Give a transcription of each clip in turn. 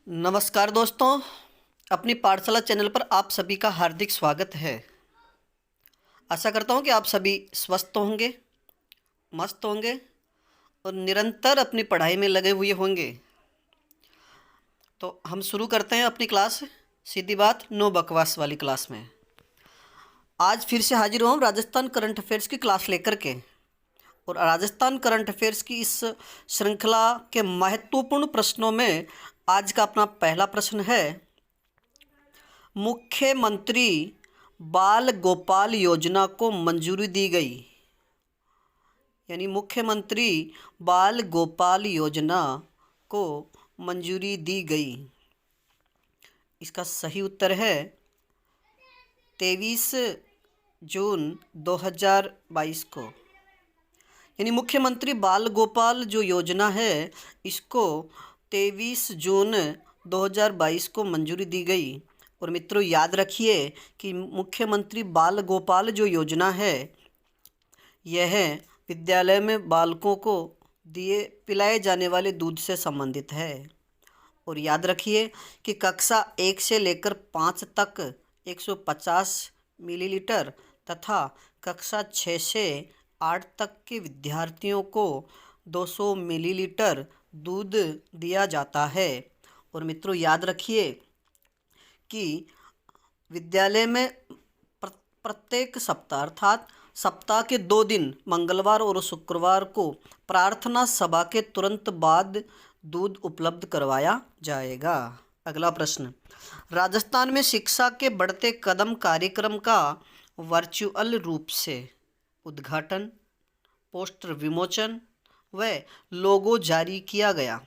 नमस्कार दोस्तों, अपनी पाठशाला चैनल पर आप सभी का हार्दिक स्वागत है। आशा करता हूँ कि आप सभी स्वस्थ होंगे, मस्त होंगे और निरंतर अपनी पढ़ाई में लगे हुए होंगे। तो हम शुरू करते हैं अपनी क्लास। सीधी बात, नो बकवास वाली क्लास में आज फिर से हाजिर हूँ राजस्थान करंट अफेयर्स की क्लास लेकर के। और राजस्थान करंट अफेयर्स की इस श्रृंखला के महत्वपूर्ण प्रश्नों में आज का अपना पहला प्रश्न है, मुख्यमंत्री बाल गोपाल योजना को मंजूरी दी गई। यानी मुख्यमंत्री बाल गोपाल योजना को मंजूरी दी गई। इसका सही उत्तर है 23 जून 2022 को। यानी मुख्यमंत्री बाल गोपाल जो योजना है इसको 23 जून 2022 को मंजूरी दी गई। और मित्रों याद रखिए कि मुख्यमंत्री बाल गोपाल जो योजना है यह विद्यालय में बालकों को दिए पिलाए जाने वाले दूध से संबंधित है। और याद रखिए कि कक्षा 1 से लेकर 5 तक 150 मिलीलीटर तथा कक्षा 6 से 8 तक के विद्यार्थियों को 200 मिलीलीटर दूध दिया जाता है। और मित्रों याद रखिए कि विद्यालय में प्रत्येक सप्ताह अर्थात सप्ताह के 2 दिन मंगलवार और शुक्रवार को प्रार्थना सभा के तुरंत बाद दूध उपलब्ध करवाया जाएगा। अगला प्रश्न, राजस्थान में शिक्षा के बढ़ते कदम कार्यक्रम का वर्चुअल रूप से उद्घाटन, पोस्टर विमोचन व लोगो जारी किया गया।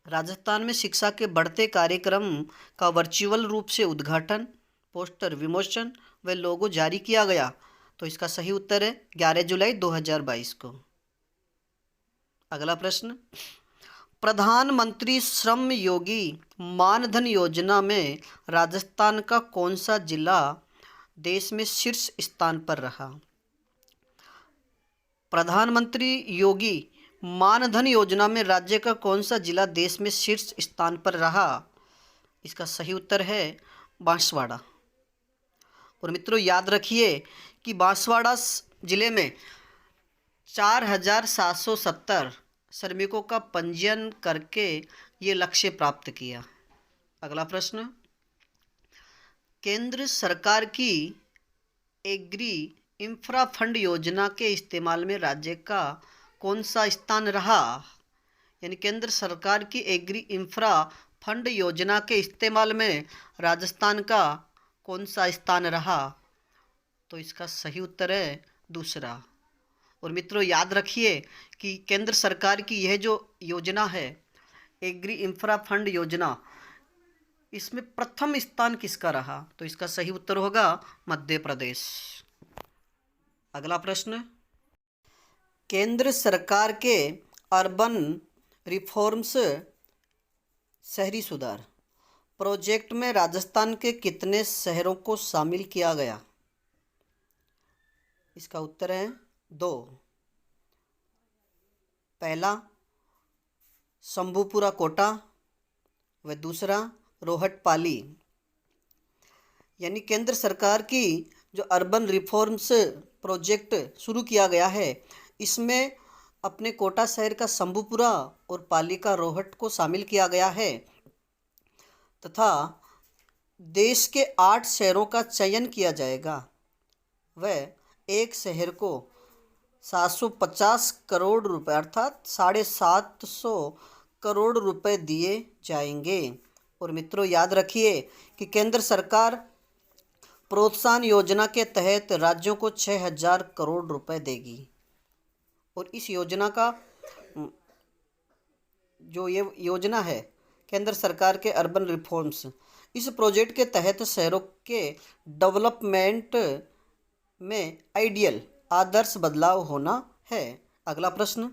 राजस्थान में शिक्षा के बढ़ते कार्यक्रम का वर्चुअल रूप से उद्घाटन, पोस्टर विमोचन व लोगो जारी किया गया। तो इसका सही उत्तर है 11 जुलाई 2022 को। अगला प्रश्न, प्रधानमंत्री श्रम योगी मानधन योजना में राजस्थान का कौन सा जिला देश में शीर्ष स्थान पर रहा। प्रधानमंत्री योगी मानधन योजना में राज्य का कौन सा जिला देश में शीर्ष स्थान पर रहा। इसका सही उत्तर है बांसवाड़ा। और मित्रों याद रखिए कि बांसवाड़ा जिले में 4770 श्रमिकों का पंजीयन करके ये लक्ष्य प्राप्त किया। अगला प्रश्न, केंद्र सरकार की एग्री इंफ्रा फंड योजना के इस्तेमाल में राज्य का कौन सा स्थान रहा। यानी केंद्र सरकार की एग्री इंफ्रा फंड योजना के इस्तेमाल में राजस्थान का कौन सा स्थान रहा। तो इसका सही उत्तर है दूसरा। और मित्रों याद रखिए कि केंद्र सरकार की यह जो योजना है एग्री इंफ्रा फंड योजना, इसमें प्रथम स्थान किसका रहा। तो इसका सही उत्तर होगा मध्य प्रदेश। अगला प्रश्न, केंद्र सरकार के अर्बन रिफॉर्म्स शहरी सुधार प्रोजेक्ट में राजस्थान के कितने शहरों को शामिल किया गया। इसका उत्तर है 2। पहला शंभूपुरा कोटा व दूसरा रोहटपाली। यानी केंद्र सरकार की जो अर्बन रिफॉर्म्स प्रोजेक्ट शुरू किया गया है इसमें अपने कोटा शहर का शंभूपुरा और पाली का रोहट को शामिल किया गया है तथा देश के 8 शहरों का चयन किया जाएगा व एक शहर को 750 करोड़ रुपए अर्थात 750 करोड़ रुपए दिए जाएंगे। और मित्रों याद रखिए कि केंद्र सरकार प्रोत्साहन योजना के तहत राज्यों को 6000 करोड़ रुपए देगी। और इस योजना का जो ये योजना है केंद्र सरकार के अर्बन रिफॉर्म्स, इस प्रोजेक्ट के तहत शहरों के डेवलपमेंट में आइडियल आदर्श बदलाव होना है। अगला प्रश्न,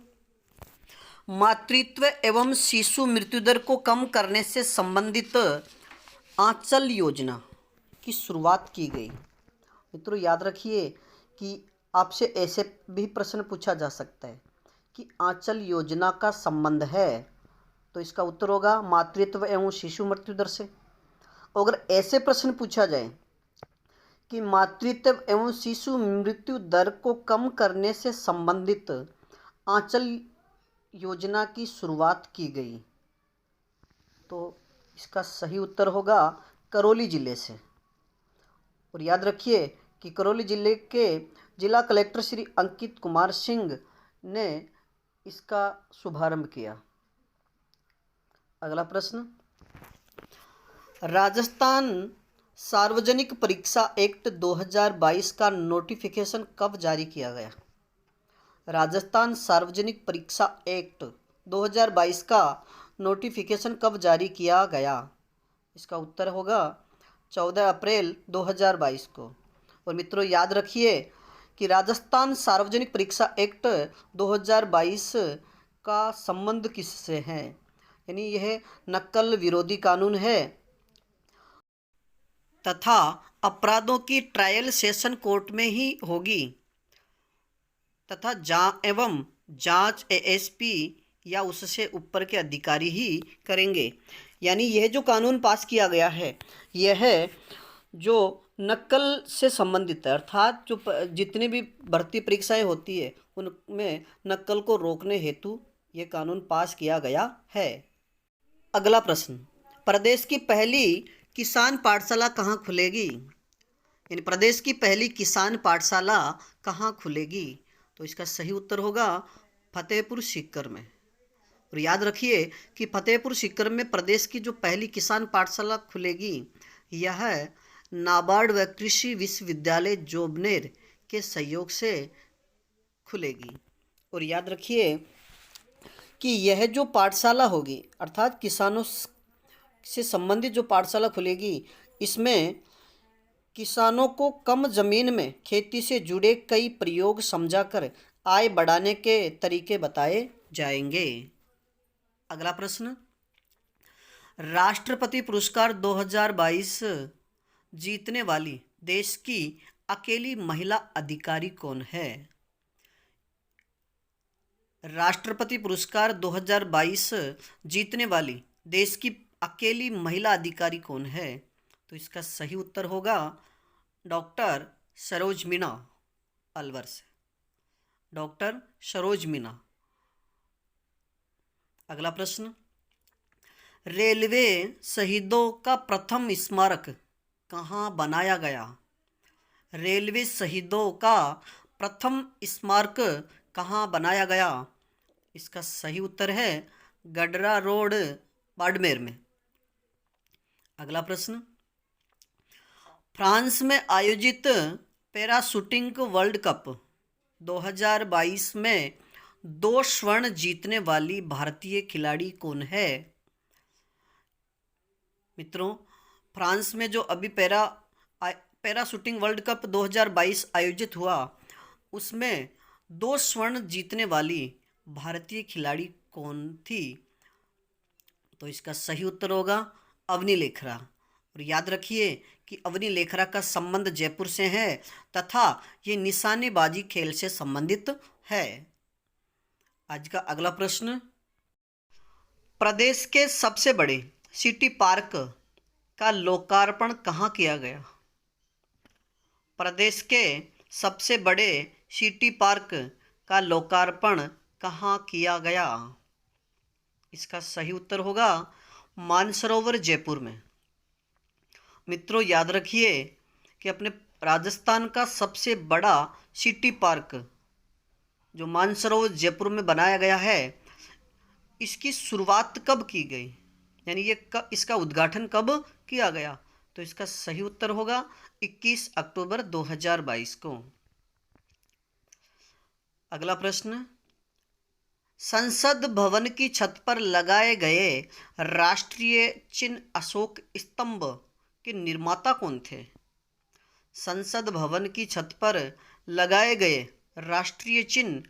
मातृत्व एवं शिशु मृत्यु दर को कम करने से संबंधित आंचल योजना की शुरुआत की गई। मित्रों याद रखिए कि आपसे ऐसे भी प्रश्न पूछा जा सकता है कि आंचल योजना का संबंध है तो इसका उत्तर होगा मातृत्व एवं शिशु मृत्यु दर से। अगर ऐसे प्रश्न पूछा जाए कि मातृत्व एवं शिशु मृत्यु दर को कम करने से संबंधित आंचल योजना की शुरुआत की गई, तो इसका सही उत्तर होगा करौली जिले से। और याद रखिए कि करौली जिले के जिला कलेक्टर श्री अंकित कुमार सिंह ने इसका शुभारंभ किया। अगला प्रश्न, राजस्थान सार्वजनिक परीक्षा एक्ट 2022 का नोटिफिकेशन कब जारी किया गया? राजस्थान सार्वजनिक परीक्षा एक्ट 2022 का नोटिफिकेशन कब जारी किया गया? इसका उत्तर होगा 14 अप्रैल 2022 को। और मित्रों याद रखिए कि राजस्थान सार्वजनिक परीक्षा एक्ट 2022 का संबंध किससे है, यानी यह नकल विरोधी कानून है तथा अपराधों की ट्रायल सेशन कोर्ट में ही होगी तथा जांच एएसपी या उससे ऊपर के अधिकारी ही करेंगे। यानी यह जो कानून पास किया गया है यह जो नकल से संबंधित है, अर्थात जो जितनी भी भर्ती परीक्षाएं होती है उनमें नकल को रोकने हेतु यह कानून पास किया गया है। अगला प्रश्न, प्रदेश की पहली किसान पाठशाला कहाँ खुलेगी? यानी प्रदेश की पहली किसान पाठशाला कहाँ खुलेगी? तो इसका सही उत्तर होगा फतेहपुर सीकर में। और याद रखिए कि फतेहपुर सीकर में प्रदेश की जो पहली किसान पाठशाला खुलेगी यह नाबार्ड व कृषि विश्वविद्यालय जोबनेर के सहयोग से खुलेगी। और याद रखिए कि यह जो पाठशाला होगी अर्थात किसानों से संबंधित जो पाठशाला खुलेगी इसमें किसानों को कम जमीन में खेती से जुड़े कई प्रयोग समझाकर आय बढ़ाने के तरीके बताए जाएंगे। अगला प्रश्न, राष्ट्रपति पुरस्कार 2022 जीतने वाली देश की अकेली महिला अधिकारी कौन है? राष्ट्रपति पुरस्कार 2022 जीतने वाली देश की अकेली महिला अधिकारी कौन है? तो इसका सही उत्तर होगा डॉक्टर सरोज मीना अलवर से, डॉक्टर सरोज मीना। अगला प्रश्न, रेलवे शहीदों का प्रथम स्मारक कहाँ बनाया गया? रेलवे शहीदों का प्रथम स्मारक कहाँ बनाया गया? इसका सही उत्तर है गडरा रोड बाड़मेर में। अगला प्रश्न, फ्रांस में आयोजित पैराशूटिंग वर्ल्ड कप 2022 में 2 स्वर्ण जीतने वाली भारतीय खिलाड़ी कौन है? मित्रों, फ्रांस में जो अभी पैराशूटिंग वर्ल्ड कप 2022 आयोजित हुआ उसमें 2 स्वर्ण जीतने वाली भारतीय खिलाड़ी कौन थी? तो इसका सही उत्तर होगा अवनी लेखरा। और याद रखिए कि अवनी लेखरा का संबंध जयपुर से है तथा ये निशानेबाजी खेल से संबंधित है। आज का अगला प्रश्न, प्रदेश के सबसे बड़े सिटी पार्क का लोकार्पण कहाँ किया गया? प्रदेश के सबसे बड़े सिटी पार्क का लोकार्पण कहाँ किया गया? इसका सही उत्तर होगा मानसरोवर जयपुर में। मित्रों याद रखिए कि अपने राजस्थान का सबसे बड़ा सिटी पार्क जो मानसरोवर जयपुर में बनाया गया है इसकी शुरुआत कब की गई, यानी इसका उद्घाटन कब किया गया? तो इसका सही उत्तर होगा 21 अक्टूबर 2022 को। अगला प्रश्न, संसद भवन की छत पर लगाए गए राष्ट्रीय चिन्ह अशोक स्तंभ के निर्माता कौन थे? संसद भवन की छत पर लगाए गए राष्ट्रीय चिन्ह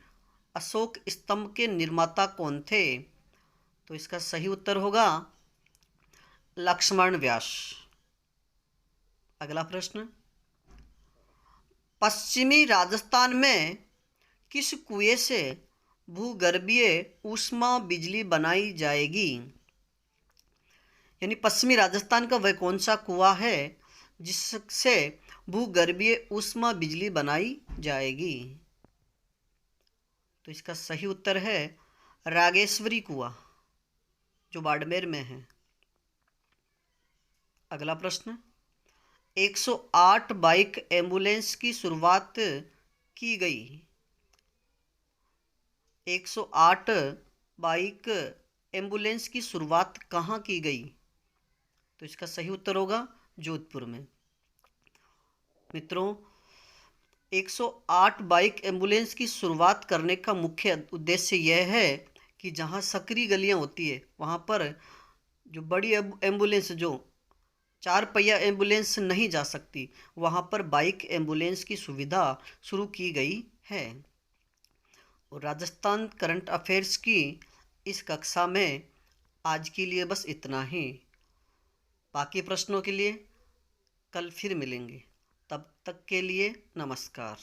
अशोक स्तंभ के निर्माता कौन थे? तो इसका सही उत्तर होगा लक्ष्मण व्यास। अगला प्रश्न, पश्चिमी राजस्थान में किस कुएं से भूगर्भीय ऊष्मा बिजली बनाई जाएगी। यानी पश्चिमी राजस्थान का वह कौन सा कुआं है जिससे भूगर्भीय ऊष्मा बिजली बनाई जाएगी? तो इसका सही उत्तर है रागेश्वरी कुआं, जो बाड़मेर में है। अगला प्रश्न, 108 बाइक एम्बुलेंस की शुरुआत की गई। 108 बाइक एम्बुलेंस की शुरुआत कहाँ की गई? तो इसका सही उत्तर होगा जोधपुर में। मित्रों, 108 बाइक एम्बुलेंस की शुरुआत करने का मुख्य उद्देश्य यह है कि जहाँ सकरी गलियाँ होती है वहाँ पर जो बड़ी एम्बुलेंस, जो 4 पहिया एम्बुलेंस नहीं जा सकती, वहाँ पर बाइक एम्बुलेंस की सुविधा शुरू की गई है। और राजस्थान करंट अफेयर्स की इस कक्षा में आज के लिए बस इतना ही। बाकी प्रश्नों के लिए कल फिर मिलेंगे। तब तक के लिए नमस्कार।